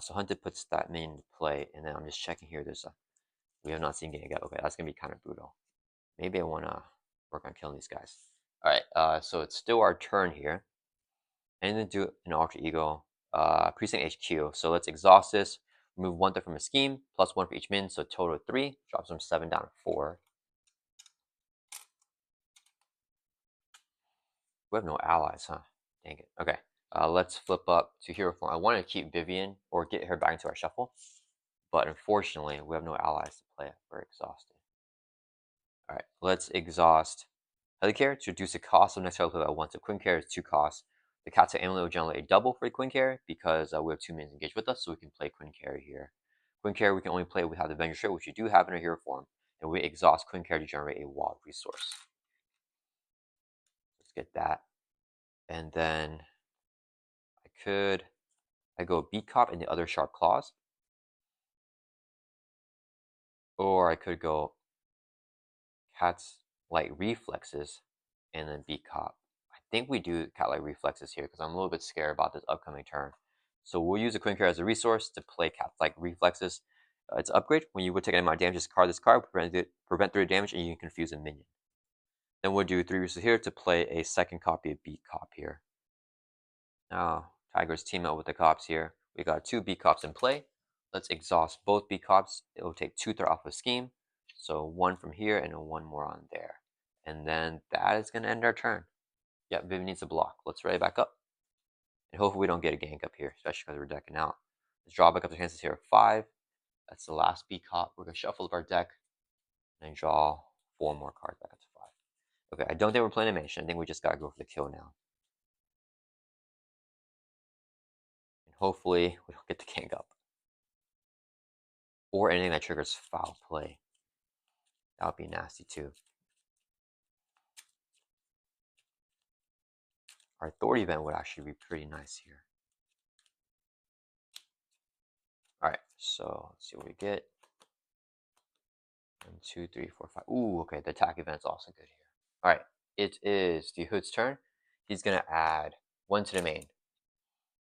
So hunted puts that minion into play, and then I'm just checking here. We have not seen gang up. Okay, that's gonna be kind of brutal. Maybe I wanna work on killing these guys. All right, so it's still our turn here. And then do an alter ego precinct HQ. So let's exhaust this. Remove 1 threat from a scheme, +1 for each min, so total of 3. Drops from 7 down to 4. We have no allies, huh? Dang it. Okay, let's flip up to hero form. I wanted to keep Vivian or get her back into our shuffle, but unfortunately, we have no allies to play it. We're exhausted. All right, let's exhaust Helicare to reduce the cost of next Helicarrier by 1. So Quinn carrier is 2 costs. The Cat's Amulet will generate a double for the Quinn carrier because we have 2 minions engaged with us, so we can play Quinn carrier here. Quinn carrier we can only play if we have the Avenger Shield, which you do have in a hero form, and we exhaust Quinn carrier to generate a wild resource. Let's get that. And then I go Beat Cop in the other Sharp Claws. Or I could go Cat's Light Reflexes and then Beat Cop. I think we do Cat-like Reflexes here because I'm a little bit scared about this upcoming turn. So we'll use a Quinn carrier as a resource to play Cat-like Reflexes. It's an upgrade. When you would take any amount of damage, discard this card, prevent 3 damage, and you can confuse a minion. Then we'll do 3 resources here to play a second copy of Beat Cop here. Now, Tigers team up with the Cops here. We got 2 Beat Cops in play. Let's exhaust both Beat Cops. It will take 2 threat off of Scheme. So 1 from here and 1 more on there. And then that is going to end our turn. Yep, Viv needs a block. Let's ready back up. And hopefully we don't get a gank up here, especially because we're decking out. Let's draw back up the chances here of 5. That's the last B cop. We're going to shuffle up our deck and draw 4 more cards back up to 5. Okay, I don't think we're playing animation. I think we just got to go for the kill now. And hopefully we don't get the gank up. Or anything that triggers foul play. That would be nasty too. Our authority event would actually be pretty nice here. Alright, so let's see what we get. 1, 2, 3, 4, 5. Ooh, okay, the attack event's also good here. Alright, it is the Hood's turn. He's gonna add 1 to the main.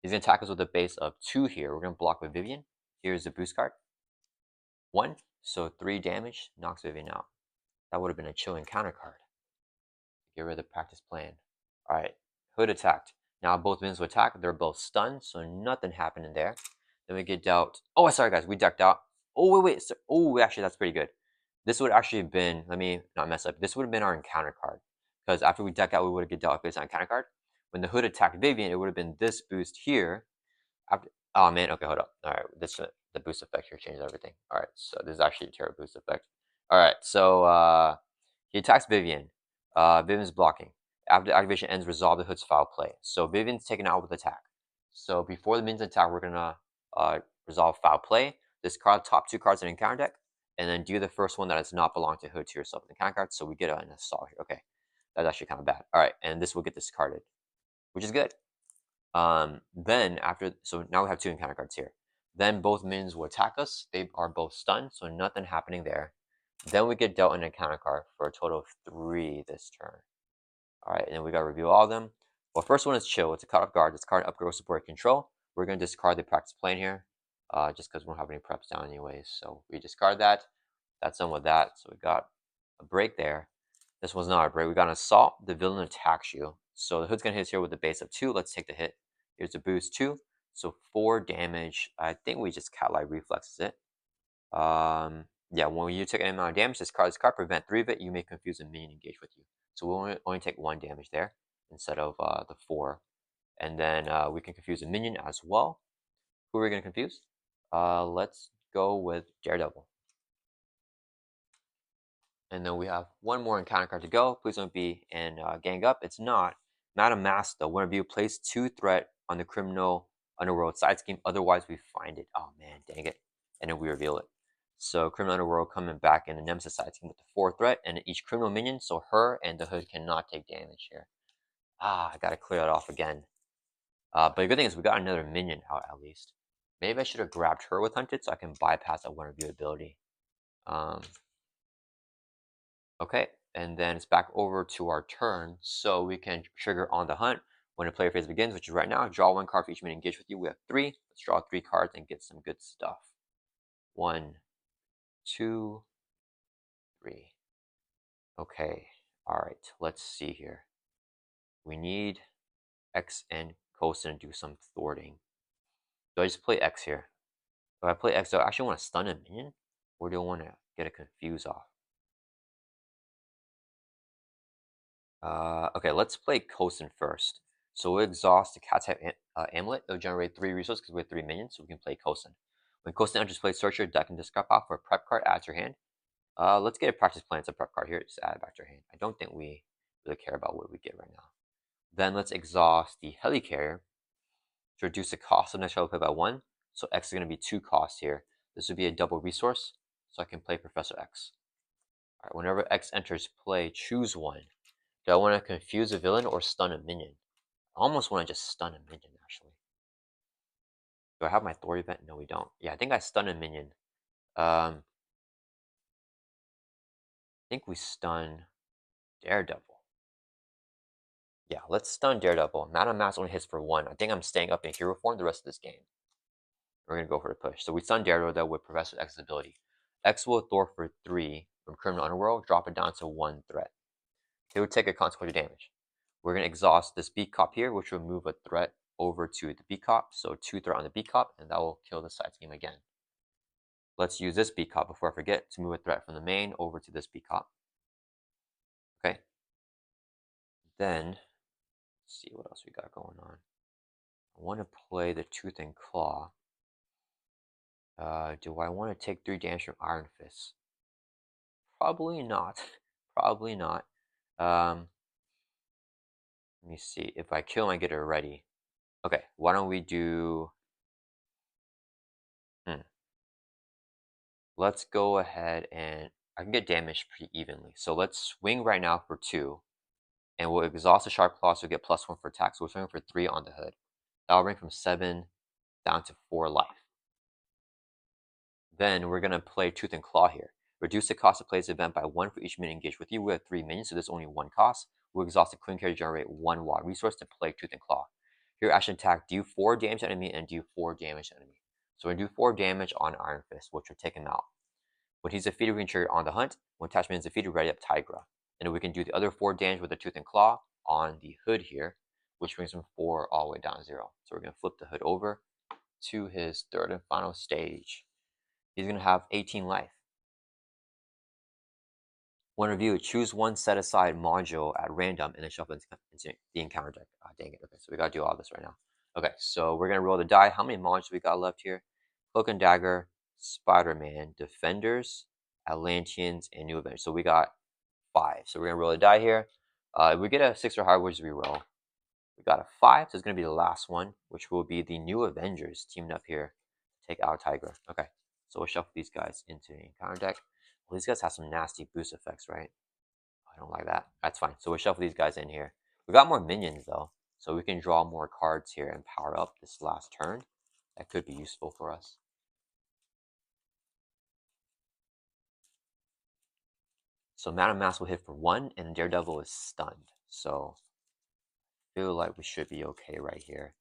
He's going to attack us with a base of 2 here. We're going to block with Vivian. Here's the boost card. 1, so 3 damage, knocks Vivian out. That would have been a chill encounter card. Get rid of the practice plan. Alright, Hood attacked. Now both minions will attack. They're both stunned, so nothing happened in there. Then we get dealt. Oh, sorry guys, we decked out. Oh, wait. So, oh, actually, that's pretty good. This would actually have been, let me not mess up. This would have been our encounter card. Because after we deck out, we would have get dealt based on encounter card. When the Hood attacked Vivian, it would have been this boost here. After, oh man, okay, hold up. Alright, this the boost effect here changes everything. Alright, so this is actually a terrible boost effect. Alright, so he attacks Vivian. Vivian's blocking. After the activation ends, resolve the Hood's foul play. So Vivian's taken out with attack. So before the minions attack, we're gonna resolve foul play. Discard top 2 cards in the encounter deck, and then do the first one that does not belong to Hood to yourself in the encounter card. So we get an assault here. Okay, that's actually kind of bad. All right, and this will get discarded, which is good. Then after, so now we have 2 encounter cards here. Then both minions will attack us. They are both stunned, so nothing happening there. Then we get dealt an encounter card for a total of 3 this turn. Alright, and then we gotta review all of them. Well, first one is Chill. It's a cut off guard. This card upgrade or support control. We're gonna discard the practice plane here, just because we don't have any preps down anyways. So we discard that. That's done with that. So we got a break there. This one's not a break. We got an assault. The villain attacks you. So the Hood's gonna hit us here with a base of 2. Let's take the hit. Here's a boost 2. So 4 damage. I think we just cat-like reflexes it. Yeah, when you take any amount of damage, this card prevent 3 of it. You may confuse a minion engaged with you. So we'll only take 1 damage there instead of the 4. And then we can confuse a minion as well. Who are we going to confuse? Let's go with Daredevil. And then we have 1 more encounter card to go. Please don't be in gang up. It's not. Madam Mask, though. One of you place 2 threat on the criminal underworld side scheme. Otherwise, we find it. Oh, man, dang it. And then we reveal it. So criminal underworld coming back in the Nemesis side scheme with the 4 threat. And each criminal minion, so her and the Hood cannot take damage here. I got to clear that off again. But the good thing is we got another minion out at least. Maybe I should have grabbed her with Hunted so I can bypass that one review ability. Okay, and then it's back over to our turn, so we can trigger on the hunt when the player phase begins, which is right now. Draw 1 card for each minion engaged with you. We have 3. Let's draw 3 cards and get some good stuff. 1, 2, 3. Okay, alright, let's see here. We need X and Coulson to do some thwarting. Do I just play X here? If I play X, do I actually want to stun a minion? Or do I want to get a confuse off? Okay, let's play Coulson first. So we'll exhaust the cat type amulet. It'll generate 3 resources because we have 3 minions, so we can play Coulson. When Coulson enters play, search your deck and discard off for a prep card, add to your hand. Let's get a practice plan. It's a prep card here. Just add it back to your hand. I don't think we really care about what we get right now. Then let's exhaust the Helicarrier to reduce the cost of next level play by 1. So X is going to be 2 costs here. This would be a double resource, so I can play Professor X. Alright, whenever X enters play, choose 1. Do I want to confuse a villain or stun a minion? I almost want to just stun a minion, actually. Do I have my Thor event? No, we don't. Yeah, I think I stun a minion. I think we stun Daredevil. Yeah, let's stun Daredevil. Madam Mask only hits for 1. I think I'm staying up in hero form the rest of this game. We're going to go for the push. So we stun Daredevil though with Professor X's ability. X will Thor for 3 from Criminal Underworld, drop it down to 1 threat. It would take a consequential damage. We're going to exhaust this Beat Cop here, which will move a threat over to the Beat Cop. So 2 threat on the Beat Cop, and that will kill the side scheme again. Let's use this Beat Cop before I forget to move a threat from the main over to this Beat Cop. Okay. Then, let's see what else we got going on. I want to play the Tooth and Claw. Do I want to take 3 damage from Iron Fist? Probably not. Probably not. Let me see. If I kill him, I get it ready. Okay, why don't we do... Let's go ahead and... I can get damaged pretty evenly. So let's swing right now for 2. And we'll exhaust the Sharp Claw so we get +1 for attack. So we're swinging for 3 on the Hood. That'll bring from 7 down to 4 life. Then we're going to play Tooth and Claw here. Reduce the cost to play this event by 1 for each minion engaged with you. We have 3 minions, so there's only 1 cost. We'll exhaust the Queen Carrier to generate 1 wild resource to play Tooth and Claw. Here, action attack, do 4 damage to enemy and do 4 damage to enemy. So we're going to do 4 damage on Iron Fist, which will take him out. When he's defeated, we can trigger On the Hunt. When attachment is defeated, ready up Tigra. And then we can do the other 4 damage with the Tooth and Claw on the hood here, which brings him 4 all the way down to 0. So we're going to flip the hood over to his third and final stage. He's going to have 18 life. When review, choose one set aside module at random and then shuffle into the encounter deck. Ah, dang it. Okay, so we got to do all this right now. Okay, so we're going to roll the die. How many modules we got left here? Cloak and Dagger, Spider-Man, Defenders, Atlanteans, and New Avengers. So we got 5. So we're going to roll the die here. If we get a 6 or higher, we re-roll. We got a 5, so it's going to be the last one, which will be the New Avengers teamed up here to take out Tigra. Okay, so we'll shuffle these guys into the encounter deck. Well, these guys have some nasty boost effects, right? I don't like that. That's fine. So we'll shuffle these guys in here. We got more minions, though, so we can draw more cards here and power up this last turn. That could be useful for us. So Madam Mask will hit for 1, and Daredevil is stunned. So I feel like we should be okay right here.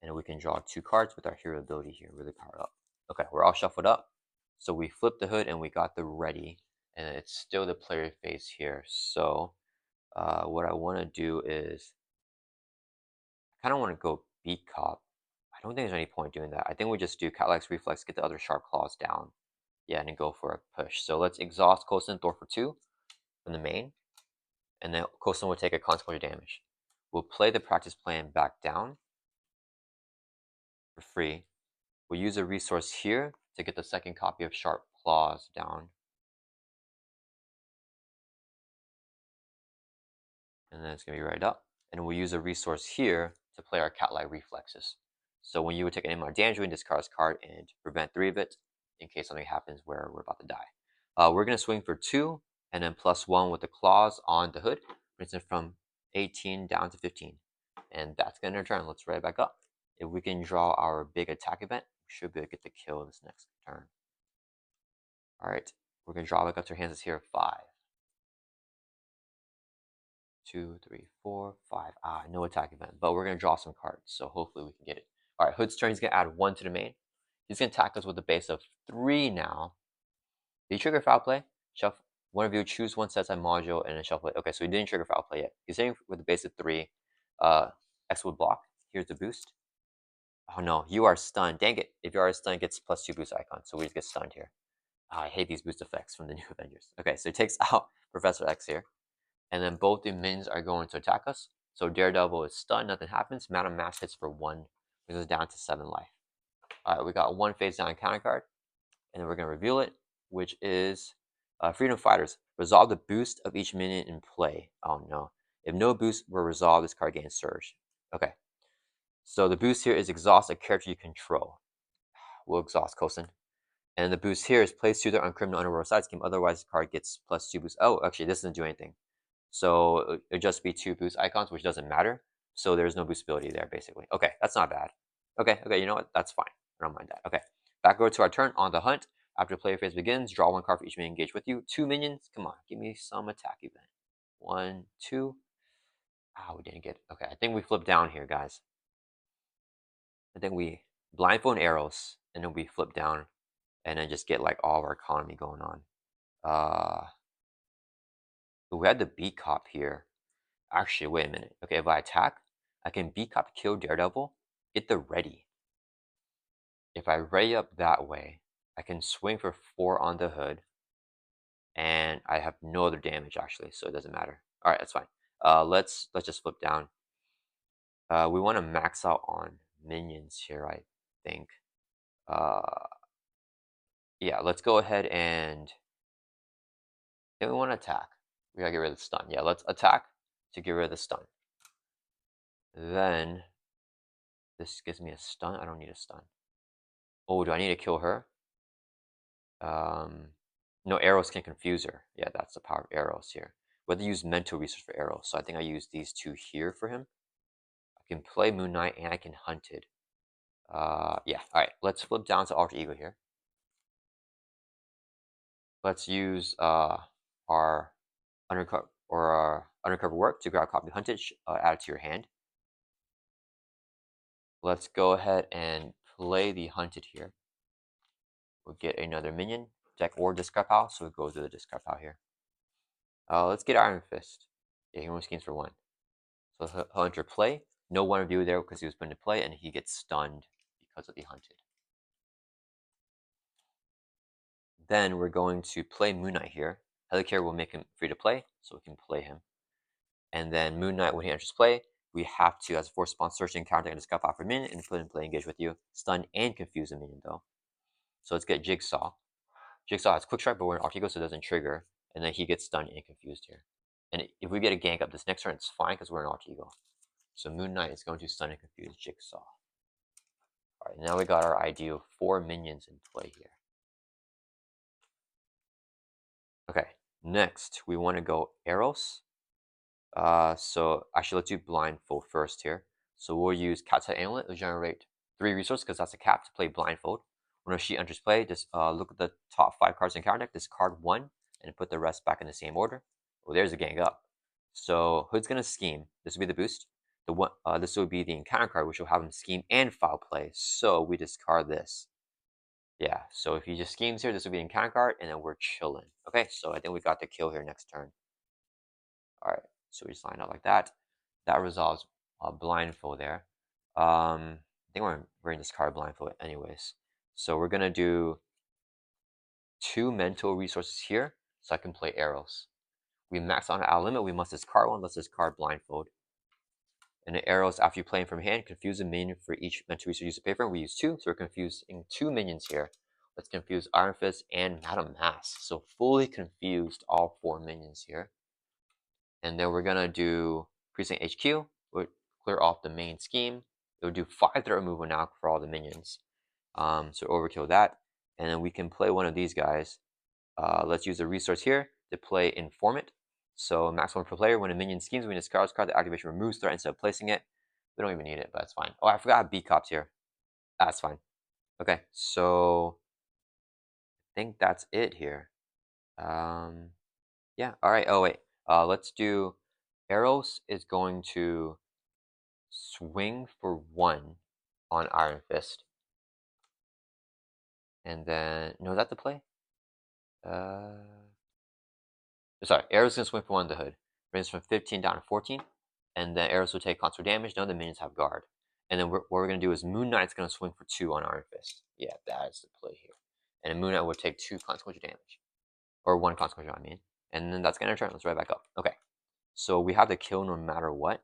And we can draw 2 cards with our hero ability here, really powered up. Okay, we're all shuffled up. So we flipped the hood and we got the ready. And it's still the player face here. So what I want to do is, I kind of want to go Beat Cop. I don't think there's any point doing that. I think we just do Catlax Reflex, get the other Sharp Claws down. Yeah, and then go for a push. So let's exhaust Coulson Thor for 2 from the main. And then Coulson will take a consequential damage. We'll play the practice plan back down for free. We'll use a resource here to get the second copy of Sharp Claws down. And then it's going to be right up. And we'll use a resource here to play our cat-like reflexes. So when you would take an amount of damage, we can discard this card and prevent 3 of it in case something happens where we're about to die. We're going to swing for 2 and then +1 with the claws on the hood. Brings it from 18 down to 15. And that's going to turn. Let's write it back up. If we can draw our big attack event, we should be able to get the kill this next turn. Alright, we're going to draw back up to our hands here. 5. 2, 3, 4, 5. Ah, no attack event, but we're going to draw some cards, so hopefully we can get it. Alright, Hood's turn, he's going to add 1 to the main. He's going to attack us with a base of 3 now. Did he trigger foul play? Shuffle. One of you choose one set aside module and then shuffle it. Okay, so he didn't trigger foul play yet. He's hitting with a base of 3. X would block. Here's the boost. Oh no, you are stunned. Dang it. If you are stunned, it gets +2 boost icon, so we just get stunned here. I hate these boost effects from the New Avengers. Okay, so he takes out Professor X here. And then both the minions are going to attack us. So Daredevil is stunned, nothing happens. Madam Mask hits for 1, brings us down to 7 life. Alright, we got 1 face down counter card. And then we're going to reveal it, which is Freedom Fighters. Resolve the boost of each minion in play. Oh no. If no boost were resolved, this card gains Surge. Okay. So the boost here is exhaust a character you control. We'll exhaust Coulson. And the boost here is place tutor on criminal underworld side scheme. Otherwise, the card gets +2 boost. Oh, actually, this doesn't do anything. So it'd just be 2 boost icons, which doesn't matter. So there's no boost ability there, basically. Okay, that's not bad. Okay, you know what? That's fine. I don't mind that. Okay, back over to our turn on the hunt. After player phase begins, draw 1 card for each minion engaged with you. 2 minions. Come on, give me some attack event. 1, 2. Ah, we didn't get it. Okay, I think we flip down here, guys. I think we blindfold arrows, and then we flip down, and then just get like all of our economy going on. We had the Beat Cop here. Actually, wait a minute. Okay, if I attack, I can Beat Cop kill Daredevil, get the ready. If I ready up that way, I can swing for 4 on the hood, and I have no other damage actually, so it doesn't matter. All right, that's fine. Let's just flip down. We want to max out on minions here, I think. Yeah, let's go ahead and then we want to attack. We gotta get rid of the stun. Yeah, let's attack to get rid of the stun. Then this gives me a stun. I don't need a stun. Oh, do I need to kill her? No, arrows can confuse her. Yeah, that's the power of arrows here. Whether use mental research for arrows. So I think I use these 2 here for him. I can play Moon Knight and I can hunt it. Yeah. All right. Let's flip down to Alter Ego here. Let's use our undercover work to grab a copy of Hunted. Add it to your hand. Let's go ahead and play the hunted here. We'll get another minion, deck or discard pile, so we'll go to the discard pile here. Let's get Iron Fist. Yeah, he only schemes for one. So he'll enter play. No one of you there because he was put into play, and he gets stunned because of the hunted. Then we're going to play Moon Knight here. Helicarrier will make him free to play, so we can play him. And then Moon Knight, when he enters play, we have to, as a force response, search and counter and discard off for a minion and put in play engage with you. Stun and confuse a minion though. So let's get Jigsaw. Jigsaw has quick strike, but we're in Artigo, so it doesn't trigger. And then he gets stunned and confused here. And if we get a gank up this next turn, it's fine because we're in Artigo. So Moon Knight is going to stun and confuse Jigsaw. Alright, now we got our ideal 4 minions in play here. Okay, next we want to go Eros. So actually let's do Blindfold first here. So we'll use Cat's Head Amulet to generate 3 resources because that's a cap to play Blindfold. When she enters play, just look at the top 5 cards in counter deck, discard 1, and put the rest back in the same order. Well, there's a gang up. So Hood's gonna scheme. This will be the boost. This will be the encounter card, which will have him scheme and foul play. So we discard this. Yeah. So if he just schemes here, this will be an encounter card, and then we're chilling. Okay. So I think we got the kill here next turn. All right. So we just line up like that. That resolves Blindfold there. I think we're in this card Blindfold anyways. So we're gonna do 2 mental resources here, so I can play arrows. We max on our limit. We must discard one. Let's discard Blindfold. And the arrows, after you play them from hand, confuse a minion for each mental resource used to pay for. We use 2, so we're confusing 2 minions here. Let's confuse Iron Fist and Madam Mask. So fully confused all 4 minions here. And then we're gonna do Precinct HQ. We'll clear off the main scheme. It'll do 5 threat removal now for all the minions. So overkill that. And then we can play one of these guys. Let's use a resource here to play Informant. So maximum per player. When a minion schemes, when discard this card, the activation removes threat instead of placing it. We don't even need it, but that's fine. Oh, I forgot I have B-Cops here. That's fine. Okay, so I think that's it here. Yeah, all right. Oh, wait. Let's do Eros is going to swing for 1 on Iron Fist. And then, no, is that the play? Sorry, Eros is going to swing for 1 on the Hood. Brings from 15 down to 14. And then Eros will take constant damage. None of the minions have guard. And then what we're going to do is Moon Knight's going to swing for 2 on Iron Fist. Yeah, that is the play here. And then Moon Knight will take 2 consequential damage. Or 1 consequential, I mean. And then that's going to turn. Let's right back up. Okay. So we have the kill no matter what.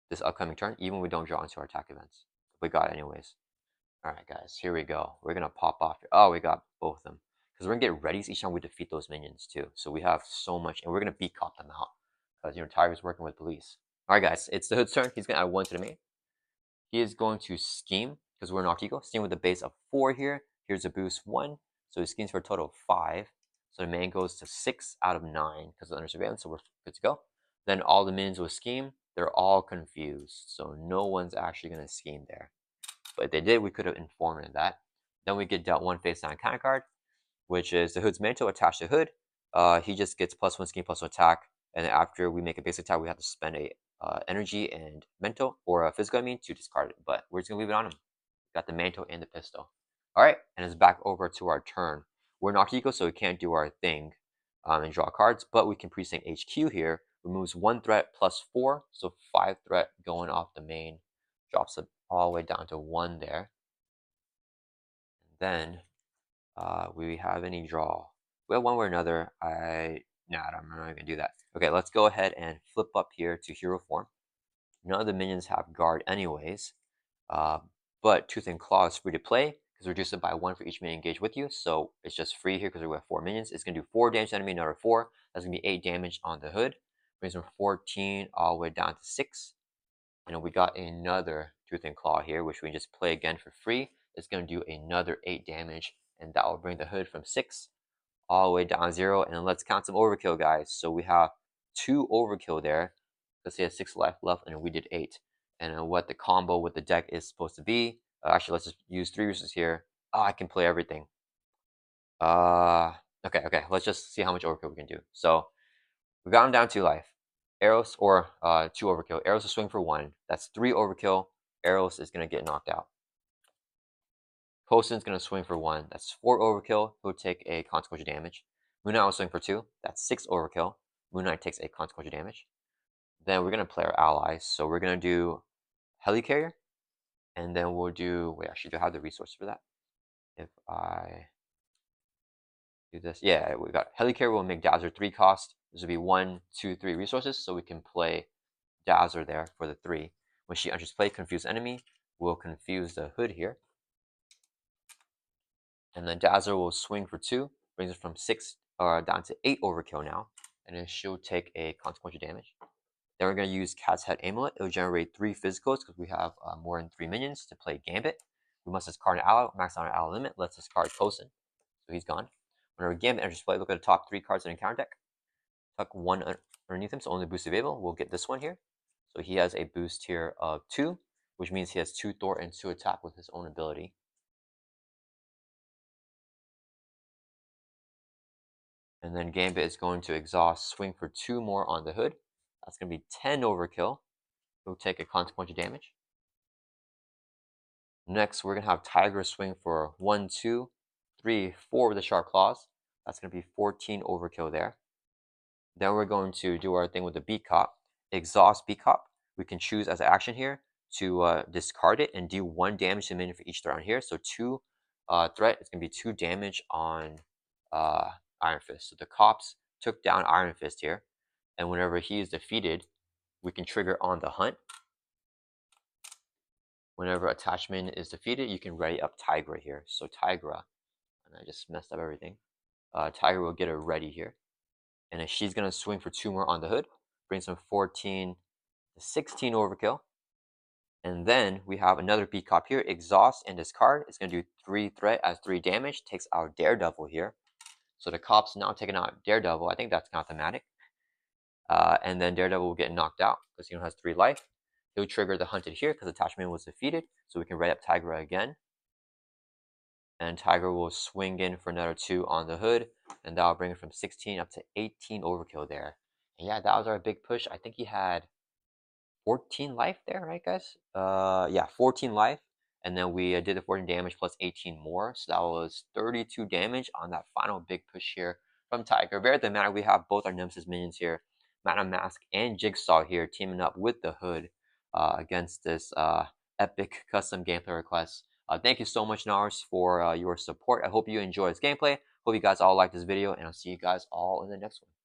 This upcoming turn, even when we don't draw into our attack events. We got it anyways. Alright guys, here we go. We're going to pop off. Oh, we got both of them. Because we're going to get readies each time we defeat those minions too. So we have so much. And we're going to beat cop them out. Because, Tiger's working with police. Alright guys, it's the Hood's turn. He's going to add 1 to the main. He is going to scheme. Because we're an Artigo. Scheme with a base of 4 here. Here's a boost 1. So he schemes for a total of 5. So the main goes to 6 out of 9 because of under surveillance. So we're good to go. Then all the minions will scheme. They're all confused. So no one's actually going to scheme there. But if they did, we could have informed that. Then we get dealt 1 face down counter card, which is the Hood's mantle attached to Hood. He just gets +1 scheme, +1 attack. And then after we make a basic attack, we have to spend a energy and mental, or a physical, I mean, to discard it. But we're just going to leave it on him. Got the mantle and the pistol. Alright, and it's back over to our turn. We're not equal, so we can't do our thing and draw cards, but we can precinct HQ here. Removes 1 threat +4, so 5 threat going off the main. Drops it all the way down to 1 there. And then we have any draw. We have one way or another. I'm not going to do that. Okay, let's go ahead and flip up here to hero form. None of the minions have guard anyways. But Tooth and Claw is free to play because reduce it by 1 for each minion engaged with you. So it's just free here because we have 4 minions. It's going to do 4 damage to enemy, another 4. That's going to be 8 damage on the Hood. Brings from 14 all the way down to 6. And then we got another Tooth and Claw here, which we can just play again for free. It's going to do another 8 damage, and that will bring the Hood from 6 all the way down to 0. And then let's count some overkill, guys. So we have 2 overkill there. Let's say 6 life left, and we did 8. And then what the combo with the deck is supposed to be. Actually, let's just use 3 resources here. Oh, I can play everything. Okay. Let's just see how much overkill we can do. So we got him down 2 life. Arrows or 2 overkill. Arrows will swing for 1. That's 3 overkill. Arrows is going to get knocked out. Coulson's going to swing for 1. That's 4 overkill. He'll take a consequential damage. Moon Knight will swing for 2. That's 6 overkill. Moon Knight takes a consequential damage. Then we're going to play our allies. So we're going to do Helicarrier. And then we'll do... Wait, actually, do I have the resource for that? If I do this... Yeah, we got Helicarrier will make Dazzler 3 cost. This will be 1, 2, 3 resources. So we can play Dazzler there for the 3. When she enters play, confuse enemy. We'll confuse the hood here. And then Dazzler will swing for 2, brings it from 6 down to 8 overkill now, and then she'll take a consequential damage. Then we're going to use Cat's Head Amulet. It will generate 3 physicals because we have more than 3 minions to play Gambit. We must discard an ally, max out our ally limit. Let's discard Coulson, so he's gone. Whenever Gambit enters play, look at the top 3 cards in the encounter deck. Tuck 1 underneath him, so only boost available. We'll get this one here. So he has a boost here of 2, which means he has 2 Thor and 2 attack with his own ability. And then Gambit is going to exhaust, swing for 2 more on the hood. That's going to be 10 overkill. He'll take a consequential damage. Next, we're going to have Tigra swing for 1, 2, 3, 4 with the sharp claws. That's going to be 14 overkill there. Then we're going to do our thing with the Beat Cop. Exhaust Beat Cop. We can choose as an action here to discard it and do 1 damage to the minion for each threat on here. So 2 threat is going to be 2 damage on Iron Fist. So the cops took down Iron Fist here, and whenever he is defeated, we can trigger on the hunt. Whenever attachment is defeated, you can ready up Tigra here. So Tigra, and I just messed up everything. Tigra will get a ready here, and then she's gonna swing for 2 more on the hood, brings from 14 to 16 overkill. And then we have another Beat Cop here, exhaust and discard. It's gonna do 3 threat as 3 damage, takes out Daredevil here. So the cop's now taking out Daredevil. I think that's not thematic. And then Daredevil will get knocked out because he only has 3 life. He'll trigger the hunted here because attachment was defeated. So we can ready up Tigra again. And Tigra will swing in for another 2 on the hood. And that'll bring it from 16 up to 18 overkill there. And yeah, that was our big push. I think he had 14 life there, right, guys? Yeah, 14 life. And then we did the 14 damage plus 18 more. So that was 32 damage on that final big push here from Tiger. Very thematic. We have both our Nemesis minions here, Madam Mask and Jigsaw here, teaming up with the Hood against this epic custom gameplay request. Thank you so much, Nars, for your support. I hope you enjoy this gameplay. Hope you guys all like this video, and I'll see you guys all in the next one.